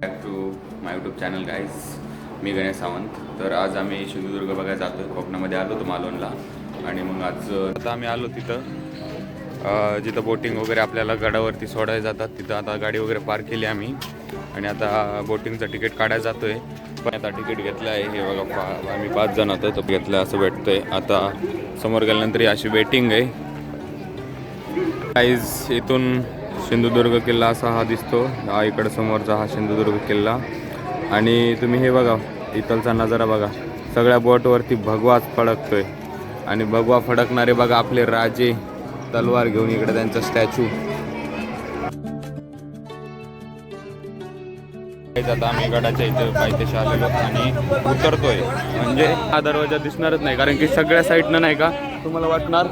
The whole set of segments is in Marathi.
Back to my YouTube channel guys. मी गणेश सावंत. तर आज आम्ही सिंधुदुर्ग बघायला जातो आहे. कोकणामध्ये आलो होतो मालवणला. आणि मग आता आम्ही आलो तिथं जिथं बोटिंग वगैरे आपल्याला गडावरती सोडायला जातात तिथं आता गाडी वगैरे पार्क केली आम्ही. आणि आता बोटिंगचं तिकीट काढायला जातो आहे. पण आता तिकीट घेतलं आहे. हे बघा आम्ही 5 जण होतो तो घेतलं असं भेटतं आहे. आता समोर गेल्यानंतर अशी वेटिंग आहे गाईज. इथून सिंधुदुर्ग किल्ला असा हा दिसतो. हा इकडं समोरचा हा सिंधुदुर्ग किल्ला. आणि तुम्ही हे बघा इथलचा नजारा बघा. सगळ्या बोटवरती भगवाच फडकतोय. आणि भगवा फडकणारे बघा आपले राजे तलवार घेऊन इकडे त्यांचा स्टॅच्यू. आता आम्ही गडाच्या इथं पायथ्याशी आलेलो आणि उतरतोय. म्हणजे हा दरवाजा दिसणारच नाही कारण की सगळ्या साईडनं नाही का तुम्हाला वाटणार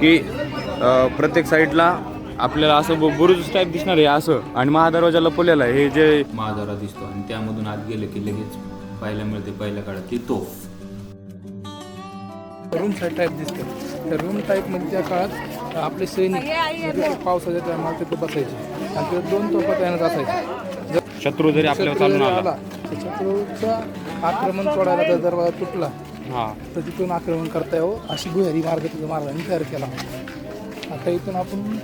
की प्रत्येक साईडला आपल्याला असं बुरुज टाईप दिसणार आहे असं. आणि महादरवाजा लपवलेला आहे. हे जे महादरवाजा दिसतो आणि त्यामधून आत गेले की लगेच पाहायला मिळते पहिल्या काळात ती तोफ. रूम टाईप दिसतं. त्या रूम टाईपमध्ये त्या काळात आपले सैनिक पावसाच्या टायमाला तिथे बसायचे आणि तिथे 2 तोफा तयार असायच्या. शत्रू जरी आपल्याला चालून आला तर शत्रूचं आक्रमण तोडायला जर दरवाजा तुटला तर तिथून आक्रमण करता यावं अशी भुयारी मार्ग तिथं मार्गाने तयार केला. आता इथून आपण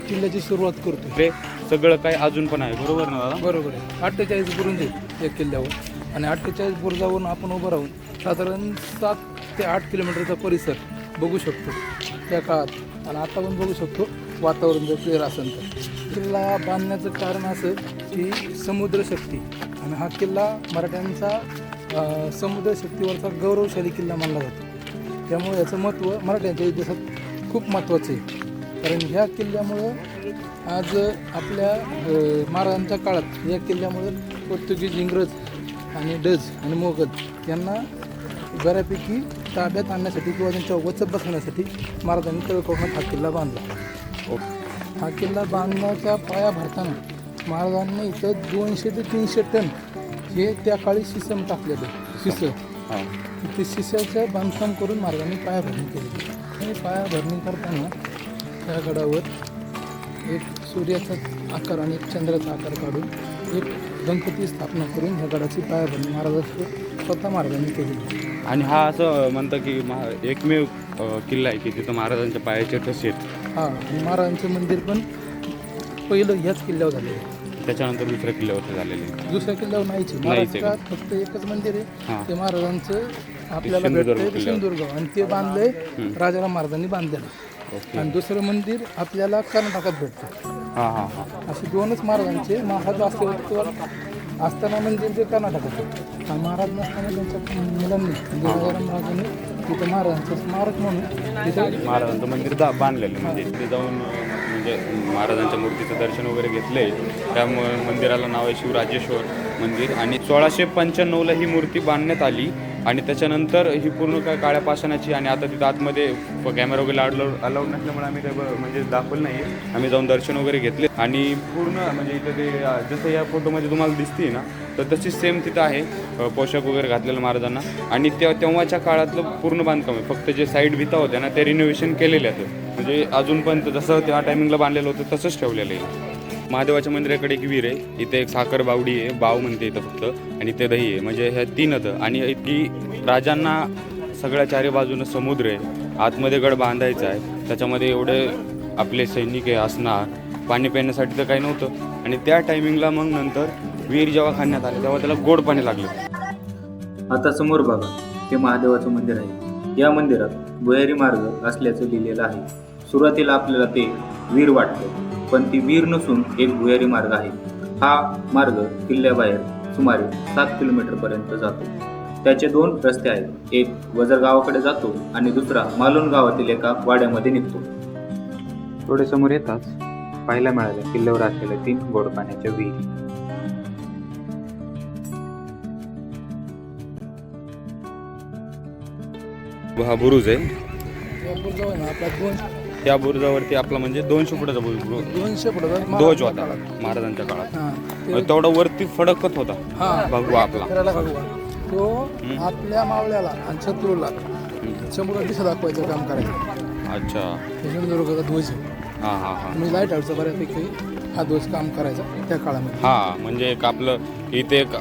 किल्ल्याची सुरुवात करतो. ते सगळं काही अजून पण आहे बरोबर ना दादा? बरोबर आहे. 48 बुरुज आहे एक किल्ल्यावर आणि 48 बुरुजावरून आपण उभं राहून साधारण 7 ते 8 किलोमीटरचा परिसर बघू शकतो त्या काळात. आणि आता पण बघू शकतो वातावरण जर क्लिअर असेल तर. किल्ला बांधण्याचं कारण असं की समुद्रशक्ती आणि हा किल्ला मराठ्यांचा समुद्रशक्तीवरचा गौरवशाली किल्ला मानला जातो. त्यामुळे याचं महत्त्व मराठ्यांच्या इतिहासात खूप महत्त्वाचं आहे. कारण ह्या किल्ल्यामुळं आज आपल्या महाराजांच्या काळात या किल्ल्यामुळे पोर्तुगीज, इंग्रज आणि डच आणि मोगल यांना बऱ्यापैकी ताब्यात आणण्यासाठी किंवा त्यांच्या वचक बसवण्यासाठी महाराजांनी तळकोकणात हा किल्ला बांधला. हा किल्ला बांधण्याचा पाया भरताना महाराजांनी इथं 200 ते 300 टन हे त्या काळी शिसम टाकलेलं शिसं. ते शिसाचं बांधकाम करून महाराजांनी पायाभरणी केली. आणि पायाभरणी करताना त्या गडावर एक सूर्याचा आकार आणि एक चंद्राचा आकार काढून एक गणपती स्थापना करून ह्या गडाची पायाभरणी महाराजांनी स्वतः महाराजांनी केली. आणि हा असं म्हणतं की एकमेव किल्ला आहे की तिथं महाराजांच्या पायाचे ठसे आहेत. हां, आणि महाराजांचं मंदिर पण पहिलं ह्याच किल्ल्यावर झालेलं आहे. त्याच्यानंतर दुसऱ्या किल्ल्यावरती झालेले. दुसऱ्या किल्ल्यावर नाहीच. महाराष्ट्रात फक्त एकच मंदिर आहे ते महाराजांचं आपल्याला भेटतंय सिंधुदुर्ग आणि ते बांधलंय राजाराम महाराजांनी बांधलेलं. आणि दुसरं मंदिर आपल्याला कर्नाटकात भेटतं. असे 2च महाराजांचे. महाराज असताना मंदिर ते कर्नाटकात. महाराज नसताना त्यांच्या मुलांनी राजाराम महाराजांनी तिथं महाराजांचं स्मारक म्हणून तिथं महाराजांचं मंदिर बांधलेलं. म्हणजे तिथे जाऊन म्हणजे महाराजांच्या मूर्तीचं दर्शन वगैरे घेतलंय. त्या मंदिराला नाव आहे शिवराजेश्वर मंदिर. आणि 1695ला ही मूर्ती बांधण्यात आली. आणि त्याच्यानंतर ही पूर्ण काय काळ्या पाषाणाची. आणि आता तिथं आतमध्ये कॅमेरा वगैरे अलाउड नसल्यामुळे आम्ही काय म्हणजे दाखवलं नाही. आम्ही जाऊन दर्शन वगैरे घेतले. आणि पूर्ण म्हणजे इथं ते जसं या फोटोमध्ये तुम्हाला दिसते ना तर तशीच सेम तिथं आहे पोशाख वगैरे घातलेलं महाराजांना. आणि तेव्हाच्या काळातलं पूर्ण बांधकाम आहे. फक्त जे साईड भिता होत्या ना ते रिनोव्हेशन केलेले आहेत. म्हणजे अजून पण जसं त्या टायमिंगला बांधलेलं होतं तसंच ठेवलेलं आहे. महादेवाच्या मंदिराकडे एक विहीर आहे. इथे एक साखर बावडी आहे. बाव म्हणते इथं फक्त. आणि ते दही आहे. म्हणजे ह्या 3च. आणि ती राजांना सगळ्या 4 बाजूनं समुद्र आहे. आतमध्ये गड बांधायचा आहे. त्याच्यामध्ये एवढे आपले सैनिक आहे असणार. पाणी पिण्यासाठी तर काही नव्हतं. आणि त्या टायमिंगला मग नंतर विहीर जेव्हा खाण्यात आले तेव्हा त्याला गोड पाणी लागलं. आता समोर बघा हे महादेवाचं मंदिर आहे. या मंदिरात भुयारी मार्ग असल्याचं लिहिलेलं आहे. सुरुवातीला आपल्याला ते वीर वाटतं पण ती वीर नसून एक भुयारी मार्ग आहे. हा मार्ग किल्ल्याबाहेर सुमारे 7 किलोमीटरपर्यंत जातो. त्याचे 2 रस्ते आहेत. एक वजर गावाकडे जातो आणि दुसरा मालवण गावातील एका वाड्यामध्ये निघतो. थोडे समोर येताच पाहायला मिळाल्या किल्ल्यावर असलेल्या 3 गोड पाण्याच्या विहिरी. हा बुरुज आहे. आपला त्या बुरुजावरती आपला म्हणजे 200 फुटाचा 200 फुटाचा ध्वज होता महाराजांच्या काळात. तेवढा वरती फडकत होता भगवा आपला. तो आपल्या मावळ्याला आणि शत्रूला समुद्रात दिशा दाखवायचं काम करायचं. अच्छा. सिंधुदुर्गाचा ध्वज. हां हां हां. मी लाईट हाऊसचा बऱ्यापैकी हा ध्वज काम करायचा त्या काळामध्ये. हा म्हणजे एक आपलं इथे एक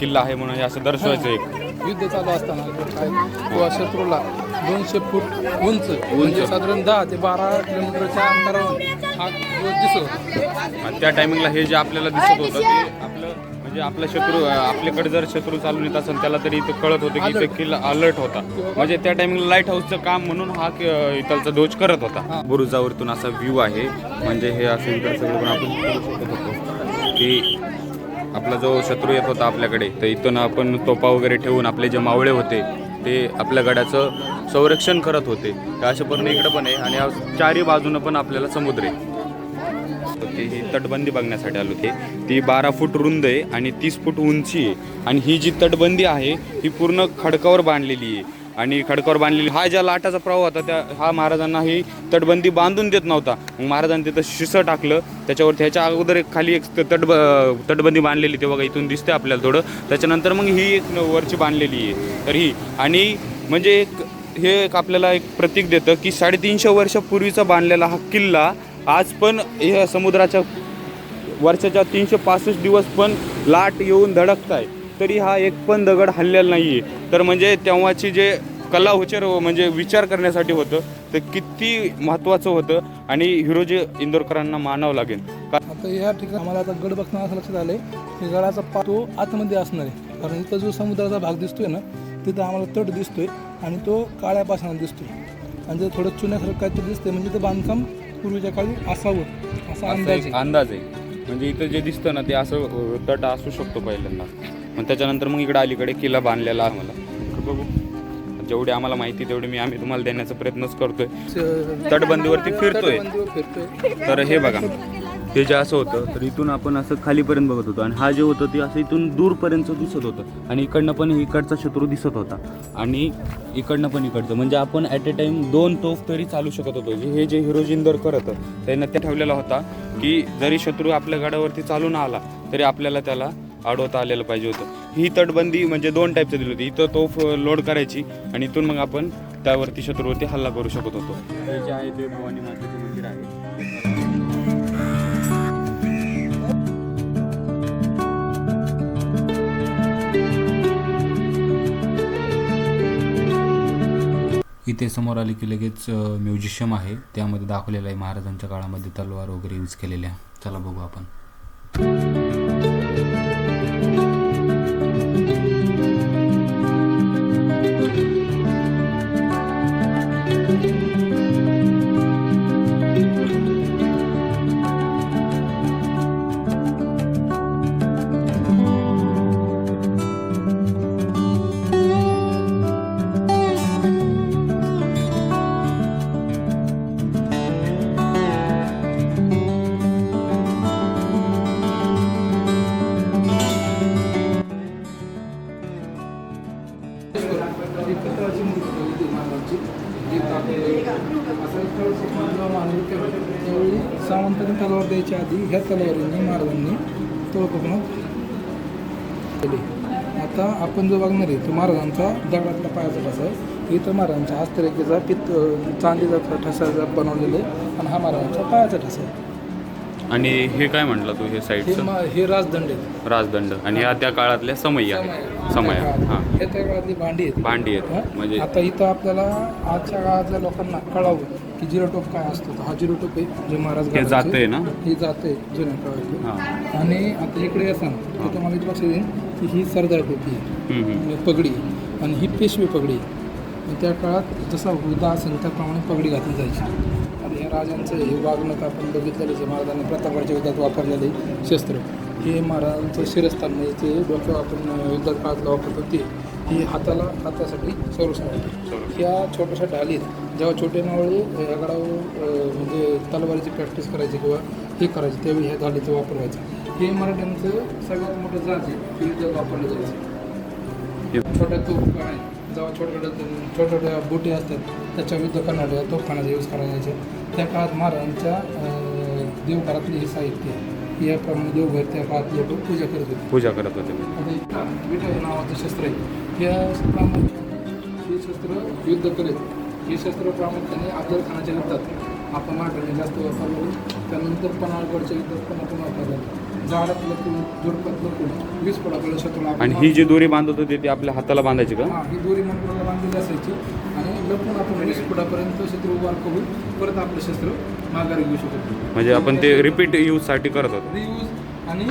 किल्ला आहे म्हणून हे असं दर्शवायचं एक. युद्ध चालू असताना काय किंवा शत्रूला 200 फूट उंच म्हणजे साधारण 10 ते 12 किलोमीटरच्या अंतरावर हा ध्वज दिसत होता. आणि त्या टायमिंगला हे जे आपल्याला दिसत होतं ते आपलं म्हणजे आपला शत्रू आपल्याकडे जर शत्रू चालून येत असेल त्याला तरी इथे कळत होतं की इथे किल्ला अलर्ट होता. म्हणजे त्या टायमिंगला लाईट हाऊसचं काम म्हणून हा इथलचा ध्वज करत होता. बुरुजावरतून असा व्ह्यू आहे म्हणजे हे असं इकडे सगळं पण आपण करू शकत होतो की आपला जो शत्रू येत होता आपल्याकडे तर इथून आपण तोफा वगैरे ठेवून आपले जे मावळे होते ते आपल्या गडाचं संरक्षण करत होते. त्या अशा पूर्ण इकडं पण आहे आणि या चारी बाजूनं पण आपल्याला समुद्र आहे. ही तटबंदी बघण्यासाठी आलो ते. ती 12 फूट रुंद आहे आणि 30 फूट उंची आहे. आणि ही जी तटबंदी आहे ही पूर्ण खडकावर बांधलेली आहे. आणि खडकावर बांधलेली हा ज्या लाटाचा प्रवाह होता त्या हा महाराजांना ही तटबंदी बांधून देत नव्हता. मग महाराजांनी तिथं शिसं टाकलं त्याच्यावरती. ह्याच्या अगोदर एक खाली एक तटबंदी बांधलेली ते बघा इथून दिसते आपल्याला थोडं. त्याच्यानंतर मग ही एक वरची बांधलेली आहे. तर ही आणि म्हणजे हे एक आपल्याला एक प्रतीक देतं की 350 वर्षापूर्वीचा बांधलेला हा किल्ला आज पण ह्या समुद्राच्या वर्षाच्या 365 दिवस पण लाट येऊन धडकत आहे तरी हा एक पण दगड हललेला नाही आहे. तर म्हणजे तेव्हाची जे कला म्हणजे विचार करण्यासाठी होतं ते किती महत्त्वाचं होतं आणि हिरोजी इंदोरकरांना मानावं लागेल. आता या ठिकाणी आम्हाला आता गड बघताना असं लक्षात आलं की गडाचा तो आतमध्ये असणार आहे. कारण इथं जो समुद्राचा भाग दिसतोय ना तिथं आम्हाला तट दिसतोय आणि तो काळ्या पाषाणात दिसतोय आणि ते थोडं चुन्यासारखं काहीतरी दिसतंय म्हणजे ते बांधकाम पूर्वीच्या काळी असावं असा अंदाज आहे. म्हणजे इथं जे दिसतं ना ते असं तट असू शकतो पहिल्यांदा. मग त्याच्यानंतर मग इकडे अलीकडे किल्ला बांधलेला आम्हाला बघू जेवढी आम्हाला माहिती तेवढी आम्ही तुम्हाला देण्याचा प्रयत्नच करतोय. तटबंदीवरती फिरतोय. तर हे बघा हे जे असं होतं तर इथून आपण असं खालीपर्यंत बघत होतो आणि हा जे होतं ते असं इथून दूरपर्यंत दिसत होतं आणि इकडनं पण इकडचा शत्रू दिसत होता आणि इकडनं पण इकडचं म्हणजे आपण ॲट ए टाईम 2 तोफ तरी चालू शकत होतो. हे जे हिरोजी इंदोरकर होतं त्यानं ते ठेवलेला होता की जरी शत्रू आपल्या गडावरती चालून आला तरी आपल्याला त्याला अडवता आलेलं पाहिजे होतं. ही तटबंदी म्हणजे 2 टाईपचं दिली होती. इथं तोफ लोड करायची आणि इथून मग आपण त्यावरती शत्रूवरती हल्ला करू शकत होतो. हे जे आहे ते भवानी मातेचं मंदिर आहे. इथे समोर आले की लगेच म्युझियम आहे त्यामध्ये दाखवलेलं आहे महाराजांच्या काळामध्ये तलवार वगैरे यूज केलेल्या. चला बघू आपण. त्यावेळी सावंतांनी तलवार द्यायच्या आधी ह्या तलवारींनी महाराजांनी तुळकोकणात केली. आता आपण जो बघणार आहे तो महाराजांचा दगडातला पायाचा ठसा आहे. इथं महाराजांच्या हस्तरेखेचा चांदीचा ठसा बनवलेला आहे आणि हा महाराजांचा पायाचा ठसा आहे. आणि हे काय म्हटलं तू हे साईडचं हे राजदंड आहेत. राजदंड आणि ह्या त्या काळातल्या समय हां हे त्या काळातली भांडी आहेत. म्हणजे आता इथं आपल्याला आजच्या काळातल्या लोकांना कळावं की जिरोटोप काय असतो. हा जिरोटोप आहे जे महाराज हे जातंय ना हे जातंय जुन्या काळात. हां आणि आता इकडे असं की तुम्हाला इथे लक्षात येईल की ही सरदार टोपी आहे पगडी आणि ही पेशवी पगडी. त्या काळात जसा हुद्दा असेल त्याप्रमाणे पगडी घातली जायची. आणि ह्या राजांचं हे वागणं आपण बघितलेलं आहे. महाराजांनी प्रतापगडच्या युद्धात वापरलेले शस्त्र हे महाराजांचं शिरस्थान म्हणजे ते डोक्यावर आपण युद्धात काळातला वापरतो ते ही हातासाठी संरक्षण होतं. ह्या छोट्याशा ढालीत जेव्हा छोटे मावळे या गडावर म्हणजे तलवारीची प्रॅक्टिस करायची किंवा हे करायची त्यावेळी ह्या ढालीचा वापर व्हायचा. हे मराठ्यांचं सगळ्यात मोठं जात आहे युद्धात वापरलं जायचं. छोट्या तोफखाना आहे जेव्हा छोट्या बोटी असतात त्याच्या युद्ध करणाऱ्या तोफखान्याचा यूज करायचे. त्या काळात महाराजांच्या देवघरातले हे साहित्य याप्रमाणे देवघर त्या काळात लोक पूजा करत होते. आता विठ्ठल नावाचं शस्त्र आहे. या प्रामुख्याने हे शस्त्र युद्ध करेल. हे शस्त्र प्रामुख्याने अफजल खानाच्या युद्धात आपण नागराने जास्त वापरलो. त्यानंतर पन्हाळगडच्या युद्धात पण आपण वापरलं. झाडात लपून झुडपात लपून 20 फूट आपल्याला शत्रूला आणि ही जी दोरी बांधत होती ती आपल्या हाताला बांधायची का? हां, ही दोरी मंत्राला बांधलेली असायची आणि लपून आपण 20 फुटापर्यंत शत्रू वार करून परत आपले शस्त्र माघारी घेऊ शकतो. म्हणजे आपण ते रिपीट यूजसाठी करत होतो. रियूज आणि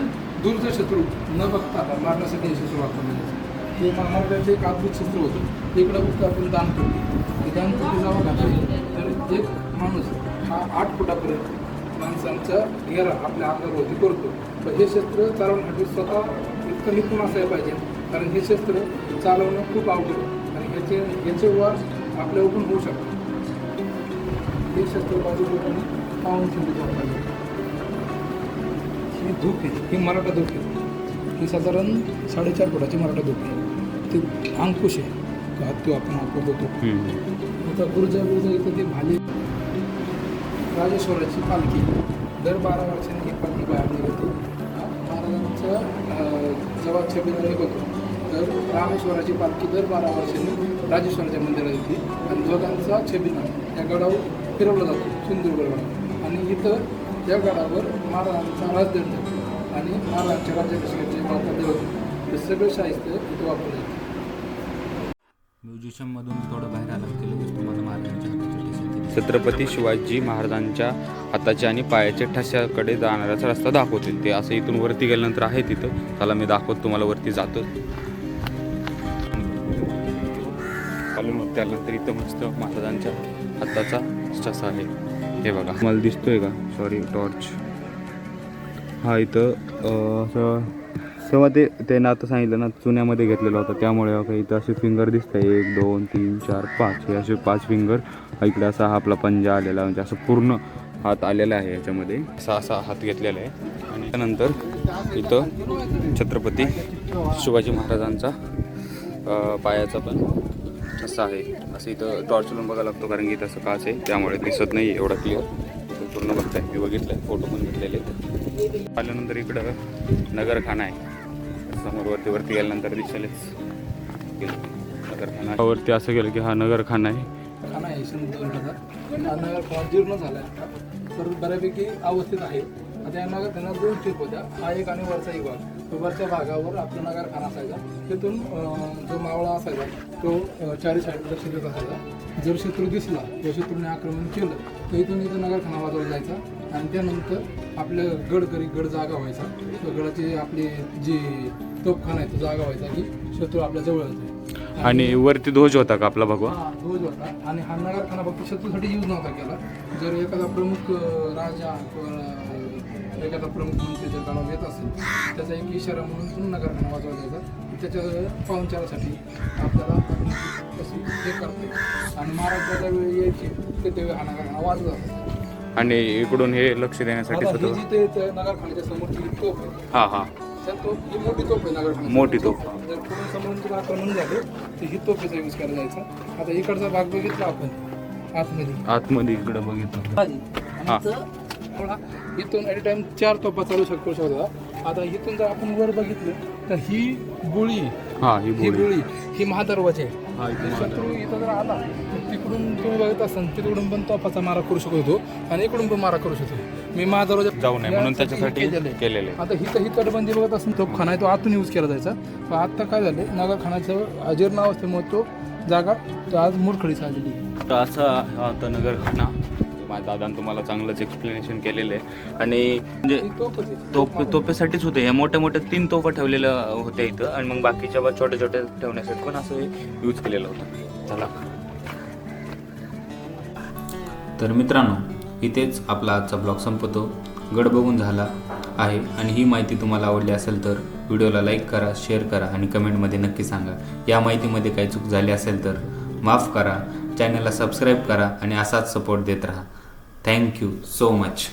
दूरचं शत्रू न बघता मारण्यासाठी हे शस्त्र वापरले. ते महाराजांचं एक अद्भुत शस्त्र होतं. इकडं फक्त आपण दान करतो. दान करतो जेव्हा घातलं तर एक माणूस हा 8 फुटापर्यंत माणसांचा घेरा आपल्या अंगावरती करतो. पण हे शस्त्र चालवण्यासाठी स्वतः इतकं निपुण असायला पाहिजे, कारण हे शस्त्र चालवणं खूप अवघड आहे आणि ह्याचे वार आपल्या ओपन होऊ शकतात. हे शस्त्र बाजू लोकांनी पाहून ठेवले वापरले. ही धूप आहे, ही मराठा धूप आहे. ही साधारण 4.5 फुटाची मराठा धूप आहे. ते अंकुश आहे का तो आपण वापरतो. आता गुरुजा इथं ते भाले राजेश्वराची पालखी दर 12 वर्षांनी ही पालखी बाहेर निघते. महाराजांच्या जेव्हा छबिना निघतो तर रामेश्वराची पालखी दर 12 वर्षांनी राजेश्वराच्या मंदिरात येते आणि दोघांचा छबिना या गडावर फिरवला जातो सिंधुदुर्गला. आणि इथं या गडावर महाराजांचा राजदंड आणि महाराजांच्या राज्याभिषेकाचे वापर होते. हे सगळे साहित्य इथं वापरले जाते. म्युझिशियममधून थोडं बाहेर आलं की लगेच तुम्हाला महाराजांच्या हाताचे ठसे दिसतील. छत्रपती शिवाजी महाराजांच्या हाताच्या आणि पायाच्या ठश्याकडे जाणाराचा रस्ता दाखवतील. ते असं इथून वरती गेल्यानंतर आहे तिथं. चला मी दाखवतो तुम्हाला, वरती जातो. मग त्यानंतर इथं मस्त महाराजांच्या हाताचा ठसा आहे. हे बघा मला दिसतोय का? Sorry torch. हा इथं असं तेव्हा त्यानं आता सांगितलं ना चुन्यामध्ये घेतलेलं होतं, त्यामुळे काही इथं असे फिंगर दिसत आहे. 1 2 3 4 5 हे असे 5 फिंगर. इकडे असा हा आपला पंजा आलेला, म्हणजे असं पूर्ण हात आलेला आहे याच्यामध्ये. असा हात घेतलेला आहे. आणि त्यानंतर इथं छत्रपती शिवाजी महाराजांचा पायाचा पण ठसा आहे. असं इथं टॉर्च लावून बघायला लागतो, कारण की इथं असं काच आहे त्यामुळे दिसत नाही एवढं क्लिअर. पूर्ण बघताय, मी बघितलं आहे, फोटो पण घेतलेले आहेत. आल्यानंतर इकडं नगरखाना आहे. समोर वरती गेल्यानंतर दिसेलच नगरखाना. वरती असं गेलं की हा नगरखाना आहे. खाना आहे सिंधुदुर्गाचा. हा नगरखाना जीर्ण झाला आहे तर बऱ्यापैकी अवस्थित आहे. आता या नगरखाना 2 स्टेप होत्या, हा एक आणि वरचा एक भाग. तो वरच्या भागावर आपला नगरखाना असायचा. तिथून जो मावळा असायचा तो 4 साईडला लक्ष देत असायचा. जर शत्रू दिसला किंवा शत्रूने आक्रमण केलं तर इथून नगरखाना वाजवला जायचा आणि त्यानंतर आपल्या गड जागा व्हायचा. गडाची आपली जी तोफखाना आहे तो जागा व्हायचा की शत्रू आपल्या जवळ येतो. आणि वरती ध्वज होता का आपला भगवा? हा ध्वज होता. आणि हा नगरखाना फक्त शत्रूसाठी यूज नव्हता केला. जर एखादा प्रमुख राजा किंवा एखादा प्रमुख मंत्री जर गावात येत असेल त्याचा एक इशारा म्हणून पुन्हा नगरखाना वाजवला जायचा. त्याच्या पाहुणचारासाठी आपल्याला कसं हे करते. आणि महाराज वेळी यायचे ते तेव्हा हा नगरखाना वाजवला जातो. आणि इकडून हे लक्ष देण्यासाठी आता ही जी ते नगरखान्याच्या समोरची तोफ आहे, हा हा त्या तोफ ही मोठी तोफ आहे नगरखाना. मोठी तोफ. जर पुढे समोरून तुला आक्रमण झालं तर ही तोफीचा यूज केला जायचा. आता इकडचा भाग बघितला आपण आतमध्ये इकडं बघितलं. हा. इथून ॲट टाइम 4 तोफा चालू शकतो. आता इथून जर आपण वर बघितलं तर ही गोळी, ही गोळी ही महादरवाजा आहे. शत्रू इथं जर आला तर तिकडून तुम्ही बघत असाल तिकडून पण तोफाचा मारा करू शकतो आणि इकडून पण मारा करू शकतो. मी महादरवाजा जाऊ नये म्हणून त्याच्यासाठी केलेले. आता ही तटबंदी बघत असेल तोफखाना आहे तो आतून यूज केला जायचा. पण आता काय झालं नगरखान्याचं अजीर्ण अवस्थेमुळे तो जागा आज मुरखडीस आलेली. असा हा होता नगरखाना. माझ्या दादाने तुम्हाला चांगलंच एक्सप्लेनेशन केलेलं आहे. आणि म्हणजे तोफेसाठीच होते. ह्या मोठ्या 3 तोफा ठेवलेल्या होत्या इथं आणि मग बाकीच्या छोट्या ठेवण्यासाठी पण असं यूज केलेलं होतं. चला तर मित्रांनो, इथेच आपला आजचा ब्लॉग संपतो. गड बघून झाला आहे आणि ही माहिती तुम्हाला आवडली असेल तर व्हिडिओला लाईक करा, शेअर करा आणि कमेंटमध्ये नक्की सांगा. या माहितीमध्ये काही चूक झाली असेल तर माफ करा. चॅनलला सबस्क्राईब करा आणि असाच सपोर्ट देत राहा. Thank you so much.